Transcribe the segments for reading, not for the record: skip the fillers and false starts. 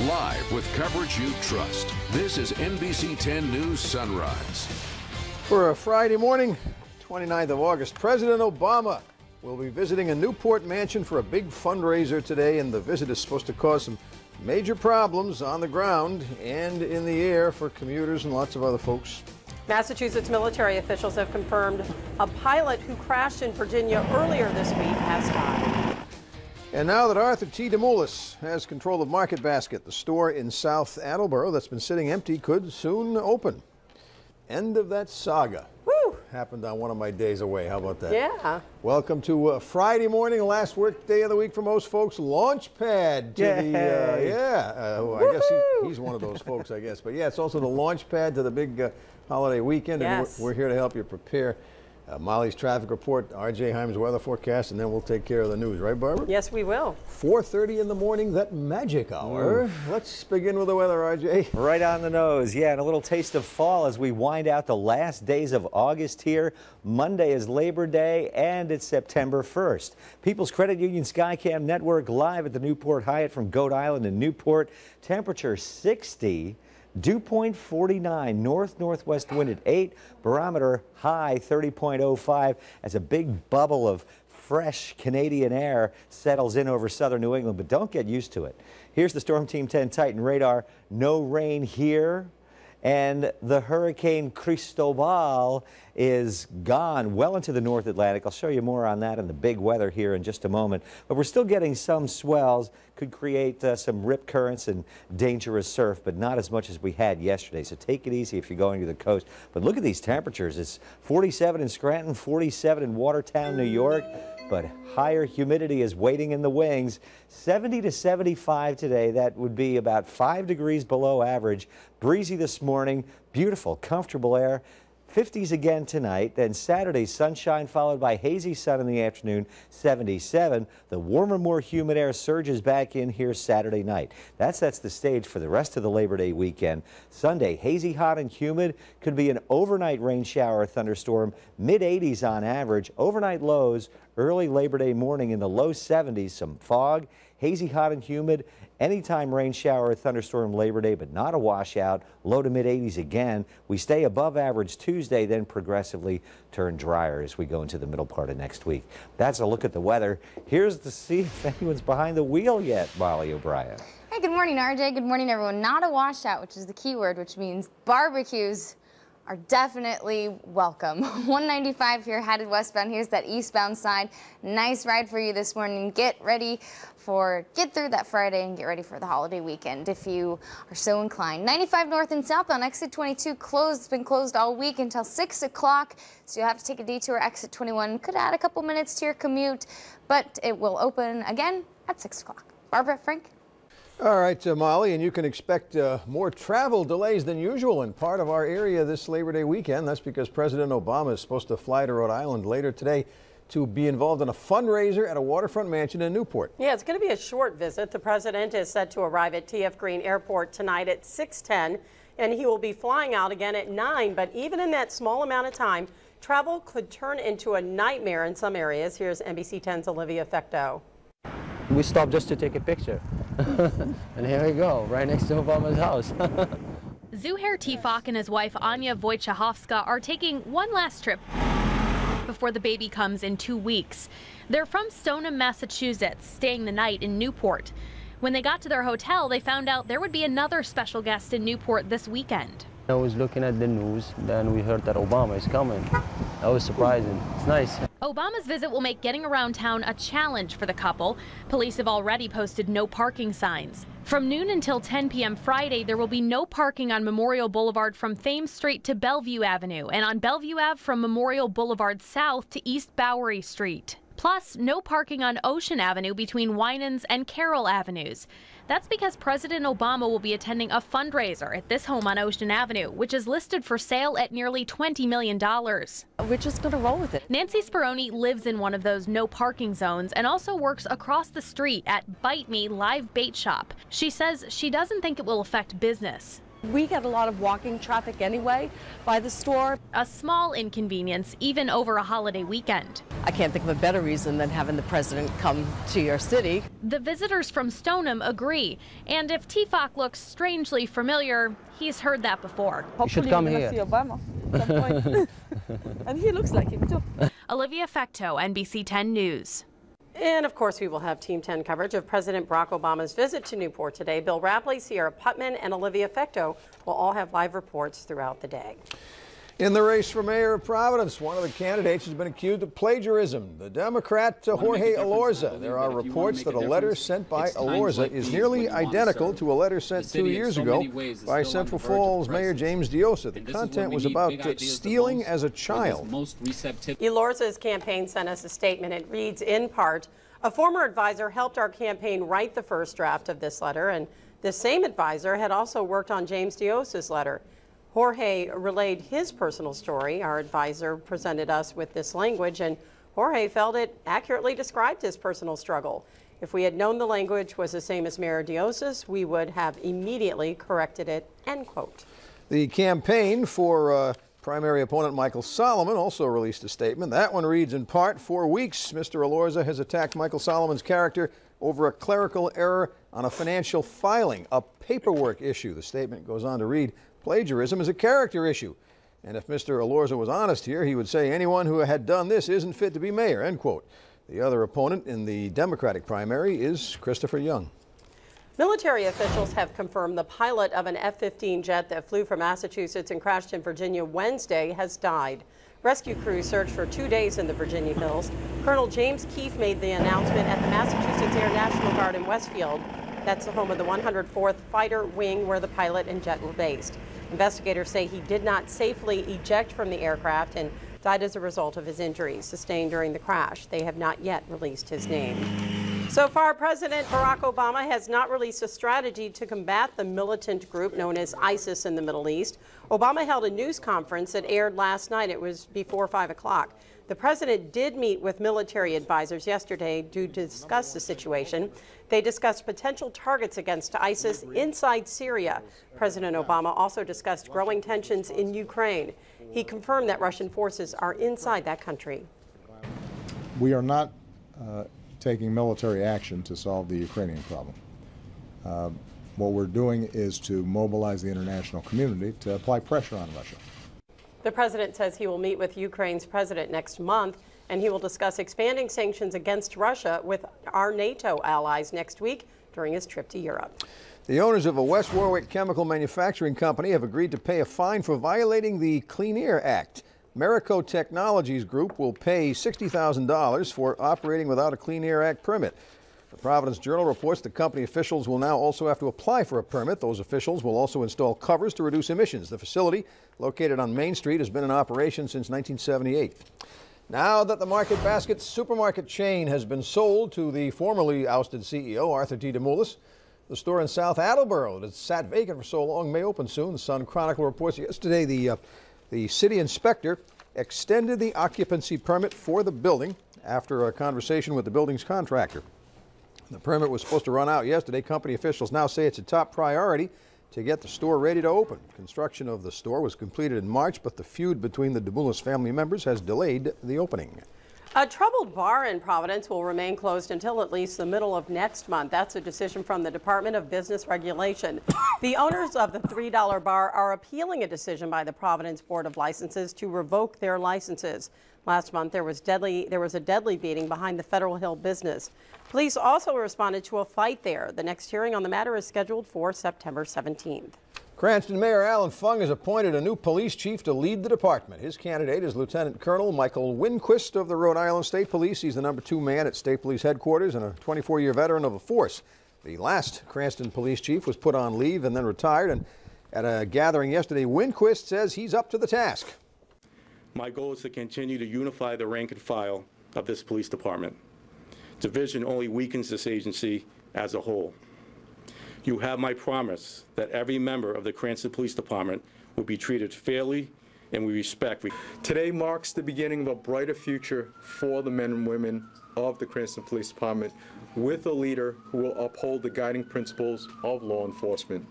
live with coverage you trust. This is NBC 10 News Sunrise. For a Friday morning, 29th of August, President Obama will be visiting a Newport mansion for a big fundraiser today, and the visit is supposed to cause some major problems on the ground and in the air for commuters and lots of other folks. Massachusetts military officials have confirmed a pilot who crashed in Virginia earlier this week has died. And now that Arthur T. Demoulas has control of Market Basket, the store in South Attleboro that's been sitting empty could soon open. End of that saga. Woo! Happened on one of my days away. How about that? Yeah. Welcome to Friday morning, last work day of the week for most folks. Launchpad to I guess he's one of those folks, I guess. But yeah, it's also the launch pad to the big holiday weekend. Yes. And we're here to help you prepare. Molly's traffic report, RJ Heim's weather forecast, and then we'll take care of the news. Right, Barbara? Yes, we will. 4:30 in the morning, that magic hour. Let's begin with the weather, RJ. Right on the nose. Yeah, and a little taste of fall as we wind out the last days of August here. Monday is Labor Day, and it's September 1st. People's Credit Union Skycam Network live at the Newport Hyatt from Goat Island in Newport. Temperature 60. Dew point 49, northwest wind at 8, barometer high 30.05 as a big bubble of fresh Canadian air settles in over southern New England, but don't get used to it. Here's the Storm Team 10 Titan radar. No rain here, and the Hurricane Cristobal is gone well into the North Atlantic. I'll show you more on that and the big weather here in just a moment. But we're still getting some swells, could create some rip currents and dangerous surf, but not as much as we had yesterday. So take it easy if you're going to the coast. But look at these temperatures. It's 47 in Scranton, 47 in Watertown, New York. But higher humidity is waiting in the wings. 70 to 75 today. That would be about 5 degrees below average. Breezy this morning. Beautiful, comfortable air. 50s again tonight, then Saturday sunshine followed by hazy sun in the afternoon, 77. The warmer, more humid air surges back in here Saturday night. That sets the stage for the rest of the Labor Day weekend. Sunday, hazy, hot, and humid. Could be an overnight rain shower or thunderstorm, mid-80s on average. Overnight lows, early Labor Day morning in the low 70s, some fog. Hazy, hot, and humid. Anytime rain shower or thunderstorm Labor Day, but not a washout. Low to mid-80s again. We stay above average Tuesday, then progressively turn drier as we go into the middle part of next week. That's a look at the weather. Here's to see if anyone's behind the wheel yet, Molly O'Brien. Hey, good morning, RJ. Good morning, everyone. Not a washout, which is the key word, which means barbecues are definitely welcome. 195 here, headed westbound. Here's that eastbound side. Nice ride for you this morning. Get through that Friday and get ready for the holiday weekend if you are so inclined. 95 north and southbound, exit 22 closed. It's been closed all week until 6 o'clock, so you'll have to take a detour. Exit 21 could add a couple minutes to your commute, but it will open again at 6 o'clock. Barbara, Frank? All right, Molly, and you can expect more travel delays than usual in part of our area this Labor Day weekend. That's because President Obama is supposed to fly to Rhode Island later today to be involved in a fundraiser at a waterfront mansion in Newport. Yeah, it's going to be a short visit. The president is set to arrive at TF Green Airport tonight at 6:10, and he will be flying out again at 9. But even in that small amount of time, travel could turn into a nightmare in some areas. Here's NBC 10's Olivia Fecteau. We stopped just to take a picture. And here we go, right next to Obama's house. Zuhair Tifak and his wife Anya Wojciechowska are taking one last trip before the baby comes in 2 weeks. They're from Stoneham, Massachusetts, staying the night in Newport. When they got to their hotel, they found out there would be another special guest in Newport this weekend. I was looking at the news, then we heard that Obama is coming. That was surprising. It's nice. Obama's visit will make getting around town a challenge for the couple. Police have already posted no parking signs. From noon until 10 p.m. Friday, there will be no parking on Memorial Boulevard from Thames Street to Bellevue Avenue, and on Bellevue Ave from Memorial Boulevard South to East Bowery Street. Plus, no parking on Ocean Avenue between Winans and Carroll Avenues. That's because President Obama will be attending a fundraiser at this home on Ocean Avenue, which is listed for sale at nearly $20 million. We're just going to roll with it. Nancy Speroni lives in one of those no parking zones and also works across the street at Bite Me Live Bait Shop. She says she doesn't think it will affect business. We get a lot of walking traffic anyway by the store. A small inconvenience, even over a holiday weekend. I can't think of a better reason than having the president come to your city. The visitors from Stoneham agree, and if TFOC looks strangely familiar, he's heard that before. You should come here. See Obama at some point. And he looks like him too. Olivia Fecto, NBC 10 News. And of course, we will have Team 10 coverage of President Barack Obama's visit to Newport today. Bill Rapley, Sierra Putman, and Olivia Fecto will all have live reports throughout the day. In the race for mayor of Providence, one of the candidates has been accused of plagiarism. The Democrat Jorge Elorza. There are reports that a letter sent by Elorza is nearly identical to a letter sent 2 years ago by Central Falls Mayor James Diosa. The content was about stealing as a child. Elorza's campaign sent us a statement. It reads, in part, a former advisor helped our campaign write the first draft of this letter, and the same advisor had also worked on James Diosa's letter. Jorge relayed his personal story. Our advisor presented us with this language, and Jorge felt it accurately described his personal struggle. If we had known the language was the same as Mayor Diosa's, we would have immediately corrected it, end quote. The campaign for primary opponent Michael Solomon also released a statement. That one reads in part, for weeks, Mr. Elorza has attacked Michael Solomon's character over a clerical error on a financial filing, a paperwork issue. The statement goes on to read, plagiarism is a character issue. And if Mr. Elorza was honest here, he would say anyone who had done this isn't fit to be mayor, end quote. The other opponent in the Democratic primary is Christopher Young. Military officials have confirmed the pilot of an F-15 jet that flew from Massachusetts and crashed in Virginia Wednesday has died. Rescue crews searched for 2 days in the Virginia hills. Colonel James Keefe made the announcement at the Massachusetts Air National Guard in Westfield. That's the home of the 104th Fighter Wing where the pilot and jet were based. Investigators say he did not safely eject from the aircraft and died as a result of his injuries sustained during the crash. They have not yet released his name. So far, President Barack Obama has not released a strategy to combat the militant group known as ISIS in the Middle East. Obama held a news conference that aired last night. It was before 5 o'clock. The president did meet with military advisors yesterday to discuss the situation. They discussed potential targets against ISIS inside Syria. President Obama also discussed growing tensions in Ukraine. He confirmed that Russian forces are inside that country. We are not taking military action to solve the Ukrainian problem. What we're doing is to mobilize the international community to apply pressure on Russia. The president says he will meet with Ukraine's president next month, and he will discuss expanding sanctions against Russia with our NATO allies next week during his trip to Europe. The owners of a West Warwick chemical manufacturing company have agreed to pay a fine for violating the Clean Air Act. Marico Technologies Group will pay $60,000 for operating without a Clean Air Act permit. The Providence Journal reports the company officials will now also have to apply for a permit. Those officials will also install covers to reduce emissions. The facility, located on Main Street, has been in operation since 1978. Now that the Market Basket supermarket chain has been sold to the formerly ousted CEO, Arthur T. DeMoulis, the store in South Attleboro that sat vacant for so long may open soon. The Sun Chronicle reports yesterday the city inspector extended the occupancy permit for the building after a conversation with the building's contractor. The permit was supposed to run out yesterday. Company officials now say it's a top priority to get the store ready to open. Construction of the store was completed in March, but the feud between the DeMoulis family members has delayed the opening. A troubled bar in Providence will remain closed until at least the middle of next month. That's a decision from the Department of Business Regulation. The owners of the $3 bar are appealing a decision by the Providence Board of Licenses to revoke their licenses. Last month, there was a deadly beating behind the Federal Hill business. Police also responded to a fight there. The next hearing on the matter is scheduled for September 17th. Cranston Mayor Alan Fung has appointed a new police chief to lead the department. His candidate is Lieutenant Colonel Michael Winquist of the Rhode Island State Police. He's the #2 man at State Police headquarters and a 24-year veteran of the force. The last Cranston police chief was put on leave and then retired, and at a gathering yesterday, Winquist says he's up to the task. My goal is to continue to unify the rank and file of this police department. Division only weakens this agency as a whole. You have my promise that every member of the Cranston Police Department will be treated fairly and with respect. Today marks the beginning of a brighter future for the men and women of the Cranston Police Department, with a leader who will uphold the guiding principles of law enforcement.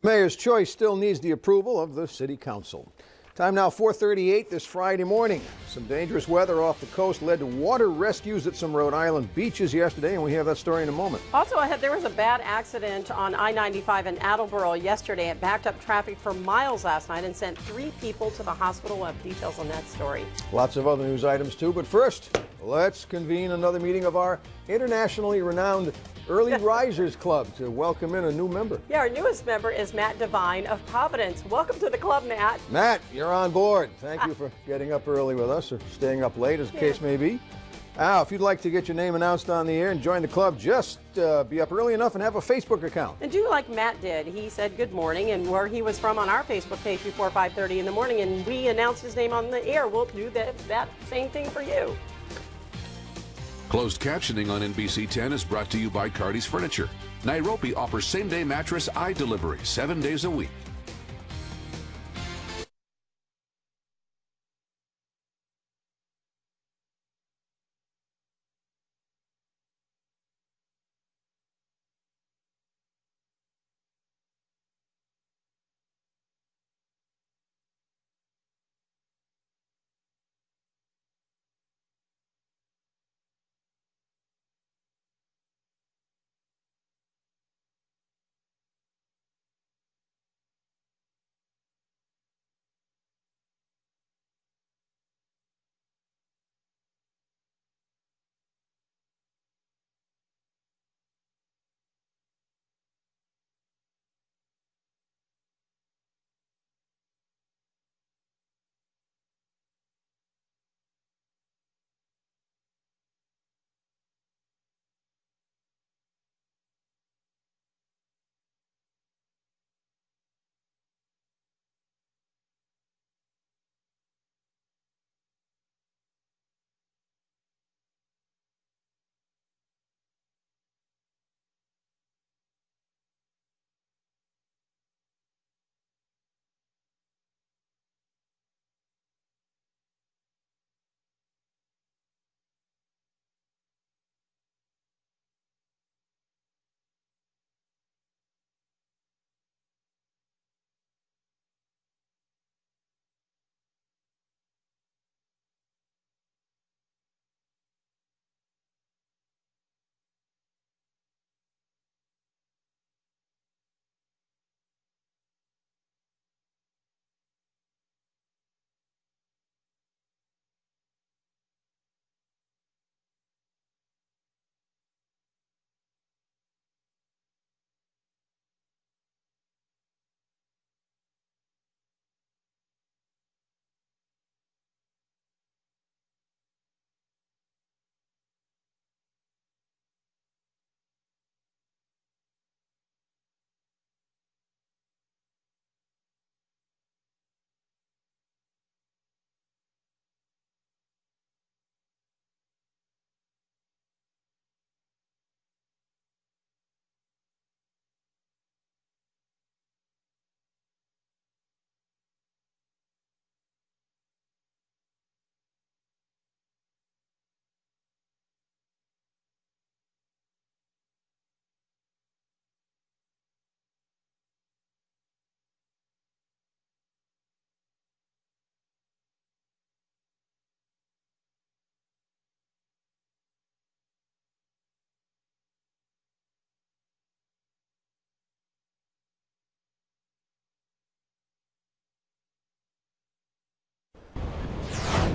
Mayor's choice still needs the approval of the City Council. Time now 4:38 this Friday morning. Some dangerous weather off the coast led to water rescues at some Rhode Island beaches yesterday, and we have that story in a moment. Also ahead, there was a bad accident on I-95 in Attleboro yesterday. It backed up traffic for miles last night and sent 3 people to the hospital. We'll have details on that story. Lots of other news items too, but first, let's convene another meeting of our internationally renowned Early Risers Club to welcome in a new member. Yeah, our newest member is Matt Devine of Providence. Welcome to the club, Matt. Matt, you're on board. Thank you for getting up early with us, or staying up late, as the case may be. Now, if you'd like to get your name announced on the air and join the club, just be up early enough and have a Facebook account. And do like Matt did. He said good morning and where he was from on our Facebook page before 5:30 in the morning, and we announced his name on the air. We'll do that same thing for you. Closed captioning on NBC 10 is brought to you by Cardi's Furniture. Nairobi offers same-day mattress delivery 7 days a week.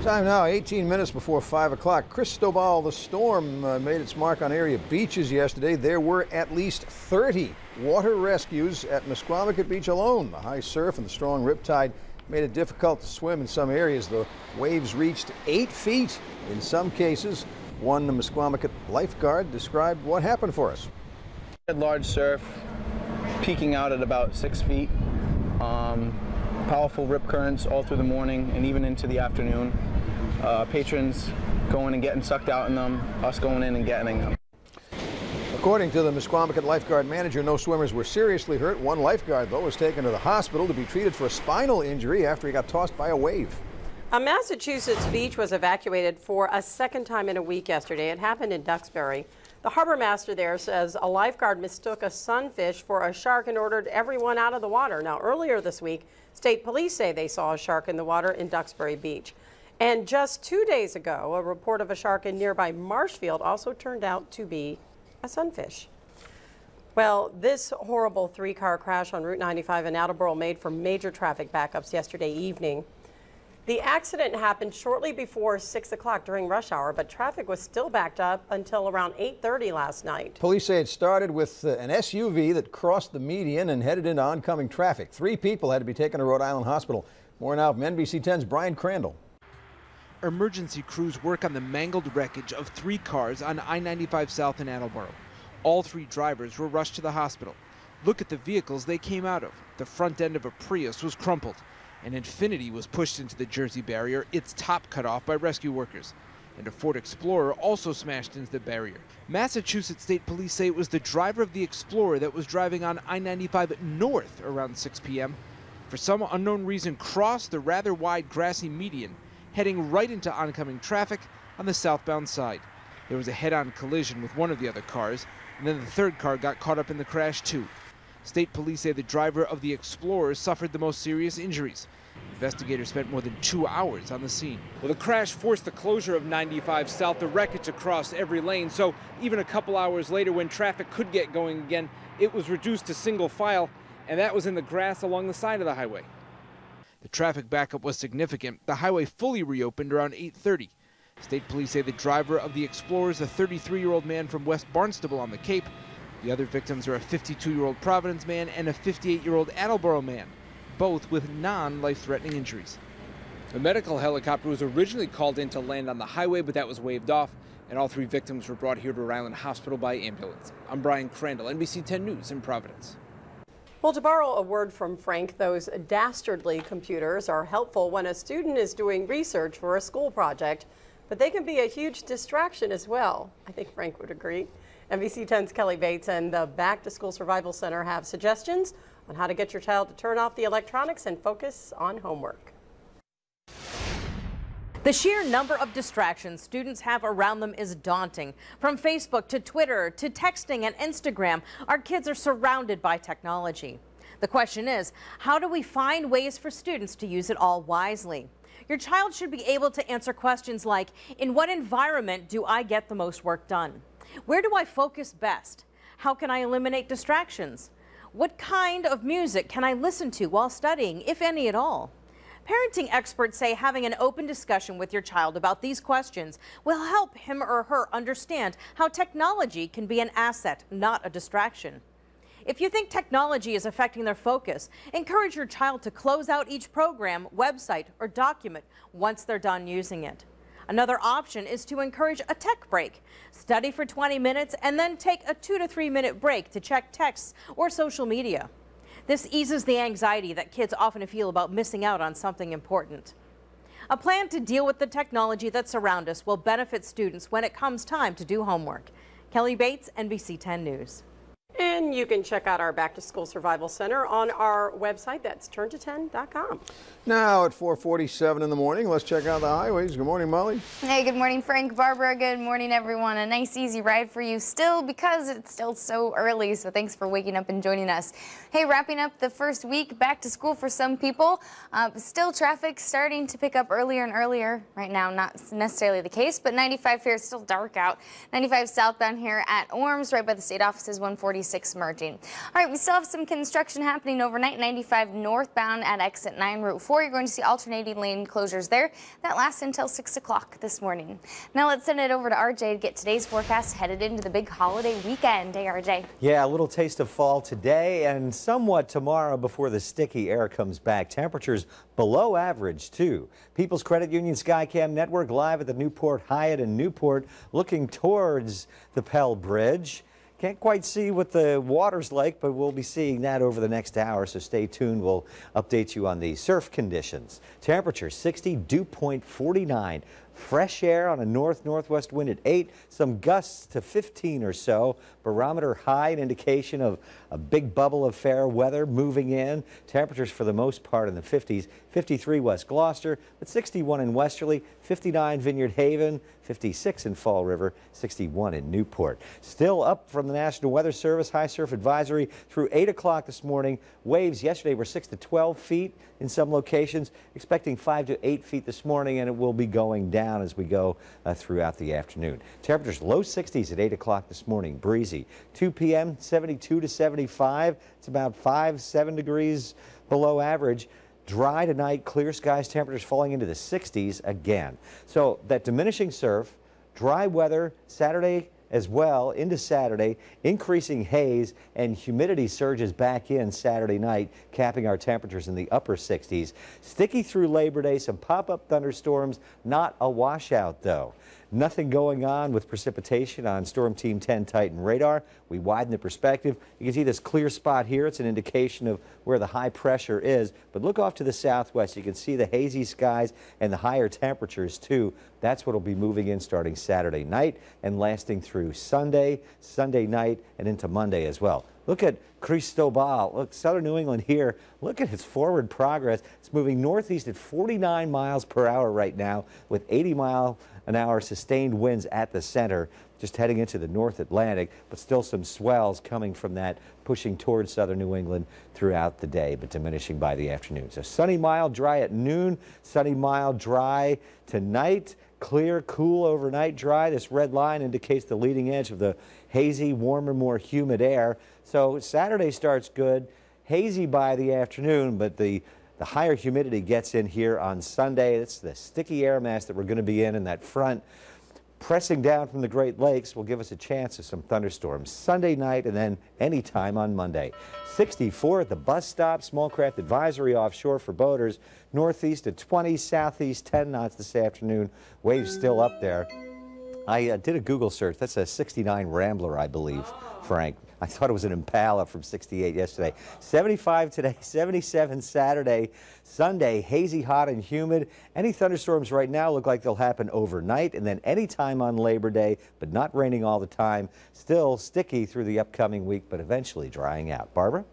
Time now, 18 minutes before 5 o'clock. Cristobal, the storm, made its mark on area beaches yesterday. There were at least 30 water rescues at Mesquamacut Beach alone. The high surf and the strong riptide made it difficult to swim in some areas. The waves reached 8 feet in some cases. One Mesquamacut lifeguard described what happened for us. Large surf, peaking out at about 6 feet. Powerful rip currents all through the morning and even into the afternoon. Patrons going and getting sucked out in them, us going in and getting them. According to the Mesquamacut lifeguard manager, no swimmers were seriously hurt. One lifeguard, though, was taken to the hospital to be treated for a spinal injury after he got tossed by a wave. A Massachusetts beach was evacuated for a second time in a week yesterday. It happened in Duxbury. The harbor master there says a lifeguard mistook a sunfish for a shark and ordered everyone out of the water. Now, earlier this week, state police say they saw a shark in the water in Duxbury Beach. And just 2 days ago, a report of a shark in nearby Marshfield also turned out to be a sunfish. Well, this horrible three-car crash on Route 95 in Attleboro made for major traffic backups yesterday evening. The accident happened shortly before 6 o'clock during rush hour, but traffic was still backed up until around 8:30 last night. Police say it started with an SUV that crossed the median and headed into oncoming traffic. 3 people had to be taken to Rhode Island Hospital. More now from NBC 10's Brian Crandall. Emergency crews work on the mangled wreckage of 3 cars on I-95 South in Attleboro. All 3 drivers were rushed to the hospital. Look at the vehicles they came out of. The front end of a Prius was crumpled. An Infiniti was pushed into the Jersey barrier, its top cut off by rescue workers. And a Ford Explorer also smashed into the barrier. Massachusetts State Police say it was the driver of the Explorer that was driving on I-95 north around 6 p.m. For some unknown reason crossed the rather wide grassy median, heading right into oncoming traffic on the southbound side. There was a head-on collision with one of the other cars, and then the 3rd car got caught up in the crash too. State police say the driver of the Explorer suffered the most serious injuries. Investigators spent more than 2 hours on the scene. Well, the crash forced the closure of 95 South, the wreckage across every lane, so even a couple hours later when traffic could get going again, it was reduced to single file, and that was in the grass along the side of the highway. The traffic backup was significant. The highway fully reopened around 8:30. State police say the driver of the Explorer is a 33-year-old man from West Barnstable on the Cape. The other victims are a 52-year-old Providence man and a 58-year-old Attleboro man, both with non-life-threatening injuries. A medical helicopter was originally called in to land on the highway, but that was waved off, and all 3 victims were brought here to Rhode Island Hospital by ambulance. I'm Brian Crandall, NBC 10 News in Providence. Well, to borrow a word from Frank, those dastardly computers are helpful when a student is doing research for a school project, but they can be a huge distraction as well. I think Frank would agree. NBC 10's Kelly Bates and the Back to School Survival Center have suggestions on how to get your child to turn off the electronics and focus on homework. The sheer number of distractions students have around them is daunting. From Facebook to Twitter to texting and Instagram, our kids are surrounded by technology. The question is, how do we find ways for students to use it all wisely? Your child should be able to answer questions like, in what environment do I get the most work done? Where do I focus best? How can I eliminate distractions? What kind of music can I listen to while studying, if any at all? Parenting experts say having an open discussion with your child about these questions will help him or her understand how technology can be an asset, not a distraction. If you think technology is affecting their focus, encourage your child to close out each program, website, or document once they're done using it. Another option is to encourage a tech break. Study for 20 minutes and then take a 2 to 3 minute break to check texts or social media. This eases the anxiety that kids often feel about missing out on something important. A plan to deal with the technology that surrounds us will benefit students when it comes time to do homework. Kelly Bates, NBC 10 News. And you can check out our Back to School Survival Center on our website. That's turnto10.com. Now at 4:47 in the morning, let's check out the highways. Good morning, Molly. Hey, good morning, Frank, Barbara. Good morning, everyone. A nice, easy ride for you still because it's still so early. So thanks for waking up and joining us. Hey, wrapping up the first week back to school for some people. Still traffic starting to pick up earlier and earlier. Right now, not necessarily the case, but 95 here is still dark out. 95 southbound here at Orms, right by the state offices, 146 merging. All right, we still have some construction happening overnight. 95 northbound at exit 9, Route 4. You're going to see alternating lane closures there. That lasts until 6 o'clock this morning. Now let's send it over to RJ to get today's forecast headed into the big holiday weekend. Hey, RJ. Yeah, a little taste of fall today and somewhat tomorrow before the sticky air comes back. Temperatures below average, too. People's Credit Union Skycam Network live at the Newport Hyatt in Newport, looking towards the Pell Bridge. Can't quite see what the water's like, but we'll be seeing that over the next hour, so stay tuned. We'll update you on the surf conditions. Temperature 60, dew point 49. Fresh air on a north-northwest wind at 8, some gusts to 15 or so. Barometer high, an indication of a big bubble of fair weather moving in. Temperatures for the most part in the 50s. 53 West Gloucester, but 61 in Westerly, 59 Vineyard Haven, 56 in Fall River, 61 in Newport. Still up from the National Weather Service, high surf advisory through 8 o'clock this morning. Waves yesterday were 6 to 12 feet in some locations, expecting 5 to 8 feet this morning, and it will be going down as we go throughout the afternoon. Temperatures low 60s at 8 o'clock this morning, breezy. 2 p.m. 72 to 75. It's about 7 degrees below average. Dry tonight, clear skies, temperatures falling into the 60s again. So that diminishing surf, dry weather Saturday as well into Saturday, increasing haze, and humidity surges back in Saturday night, capping our temperatures in the upper 60s. Sticky through Labor Day, some pop-up thunderstorms, not a washout though. Nothing going on with precipitation on Storm Team 10 Titan radar. We widen the perspective. You can see this clear spot here. It's an indication of where the high pressure is. But look off to the southwest. You can see the hazy skies and the higher temperatures too. That's what will be moving in starting Saturday night and lasting through Sunday, Sunday night, and into Monday as well. Look at Cristobal. Look, southern New England here. Look at its forward progress. It's moving northeast at 49 miles per hour right now with 80-mile-an-hour sustained winds at the center, just heading into the North Atlantic, but still some swells coming from that, pushing towards southern New England throughout the day, but diminishing by the afternoon. So sunny, mild, dry at noon, sunny, mild, dry tonight. Clear, cool overnight, dry. This red line indicates the leading edge of the hazy, warmer, more humid air. So Saturday starts good, hazy by the afternoon, but the higher humidity gets in here on Sunday. It's the sticky air mass that we're going to be in that front pressing down from the Great Lakes will give us a chance of some thunderstorms Sunday night and then anytime on Monday. 64 at the bus stop, small craft advisory offshore for boaters. Northeast at 20, southeast 10 knots this afternoon. Waves still up there. I did a Google search. That's a 69 Rambler, I believe, Frank. I thought it was an Impala from 68 yesterday. 75 today, 77 Saturday, Sunday, hazy, hot, and humid. Any thunderstorms right now look like they'll happen overnight and then anytime on Labor Day, but not raining all the time. Still sticky through the upcoming week, but eventually drying out. Barbara?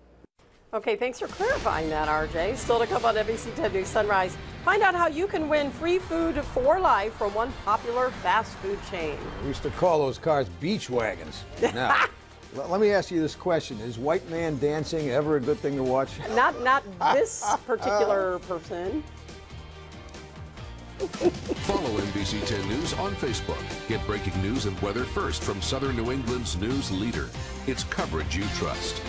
Okay, thanks for clarifying that, RJ. Still to come on NBC 10 News Sunrise. Find out how you can win free food for life from one popular fast food chain. We used to call those cars beach wagons. Now, let me ask you this question. Is white man dancing ever a good thing to watch? Not this particular person. Follow NBC 10 News on Facebook. Get breaking news and weather first from Southern New England's news leader. It's coverage you trust.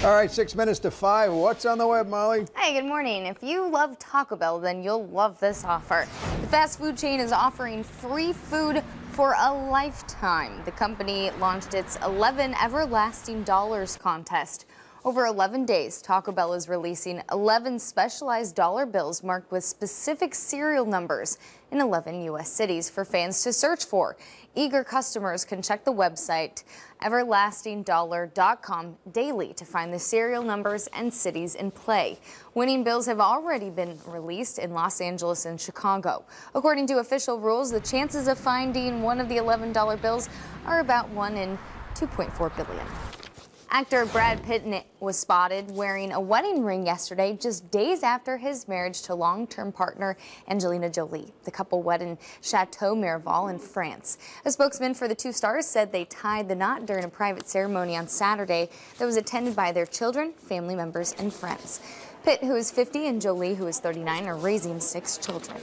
All right, 6 minutes to 5. What's on the web, Molly? Hey, good morning. If you love Taco Bell, then you'll love this offer. The fast food chain is offering free food for a lifetime. The company launched its 11 Everlasting Dollars contest. Over 11 days, Taco Bell is releasing 11 specialized dollar bills marked with specific serial numbers in 11 U.S. cities for fans to search for. Eager customers can check the website everlastingdollar.com daily to find the serial numbers and cities in play. Winning bills have already been released in Los Angeles and Chicago. According to official rules, the chances of finding one of the $11 bills are about 1 in 2.4 billion. Actor Brad Pitt was spotted wearing a wedding ring yesterday, just days after his marriage to long-term partner Angelina Jolie. The couple wed in Chateau Miraval in France. A spokesman for the two stars said they tied the knot during a private ceremony on Saturday that was attended by their children, family members, and friends. Pitt, who is 50, and Jolie, who is 39, are raising 6 children.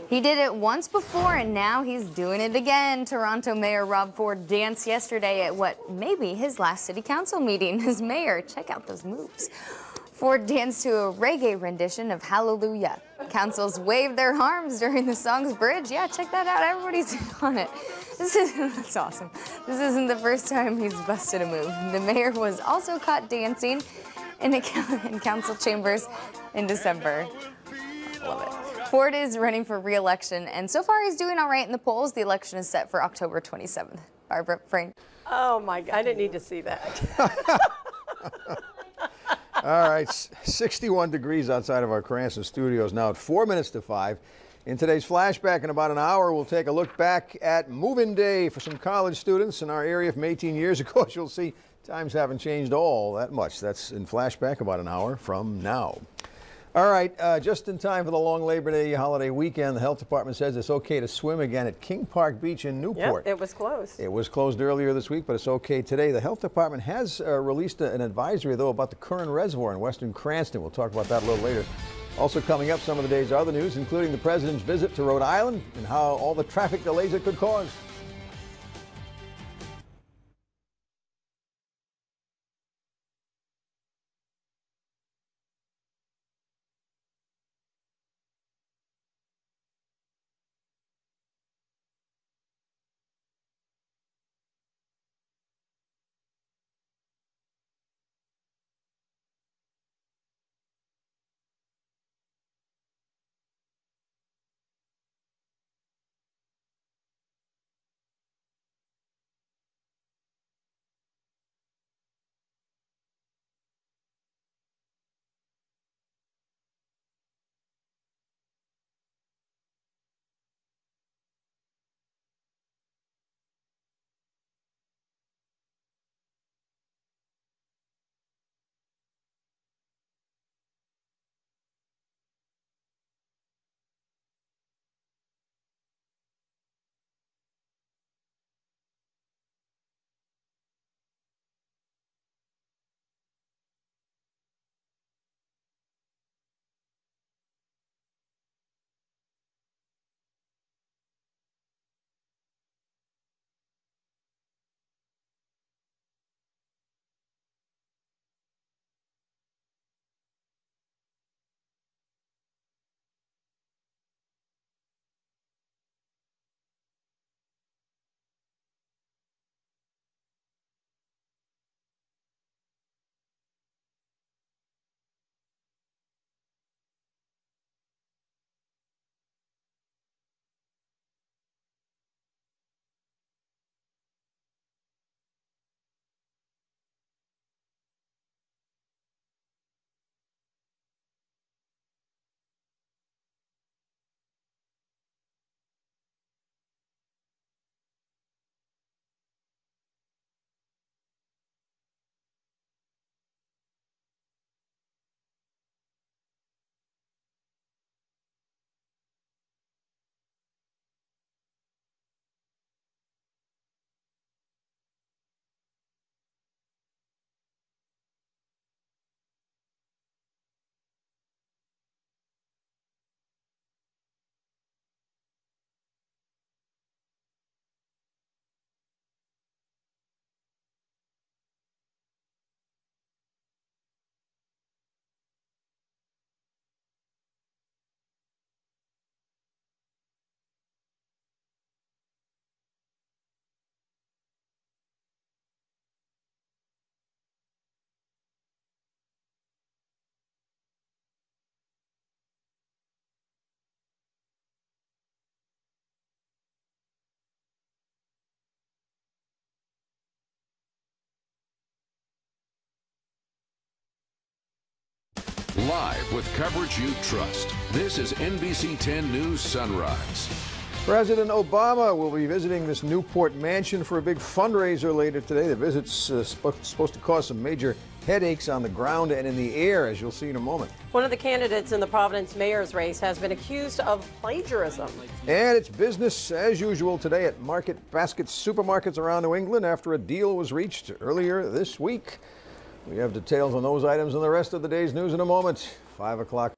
He did it once before, and now he's doing it again. Toronto Mayor Rob Ford danced yesterday at what may be his last city council meeting as mayor. Check out those moves. Ford danced to a reggae rendition of Hallelujah. Councils waved their arms during the song's bridge. Yeah, check that out. Everybody's on it. That's awesome. This isn't the first time he's busted a move. The mayor was also caught dancing in council chambers in December. Love it. Ford is running for re-election, and so far he's doing all right in the polls. The election is set for October 27th. Barbara, Frank. Oh my, I didn't need to see that. All right, 61 degrees outside of our Cranston studios now at 4 minutes to 5. In today's flashback, in about an hour, we'll take a look back at move-in day for some college students in our area from 18 years ago. As you'll see, times haven't changed all that much. That's in flashback about an hour from now. All right, just in time for the long Labor Day holiday weekend, the health department says it's okay to swim again at King Park Beach in Newport. Yep, it was closed. It was closed earlier this week, but it's okay today. The health department has released an advisory, though, about the Curran Reservoir in western Cranston. We'll talk about that a little later. Also coming up, some of the day's other news, including the president's visit to Rhode Island and how all the traffic delays it could cause. live with coverage you trust. This is NBC 10 News Sunrise. President Obama will be visiting this Newport mansion for a big fundraiser later today. The visit's supposed to cause some major headaches on the ground and in the air, as you'll see in a moment. One of the candidates in the Providence mayor's race has been accused of plagiarism. And it's business as usual today at Market Basket supermarkets around New England after a deal was reached earlier this week. We have details on those items and the rest of the day's news in a moment. 5 o'clock.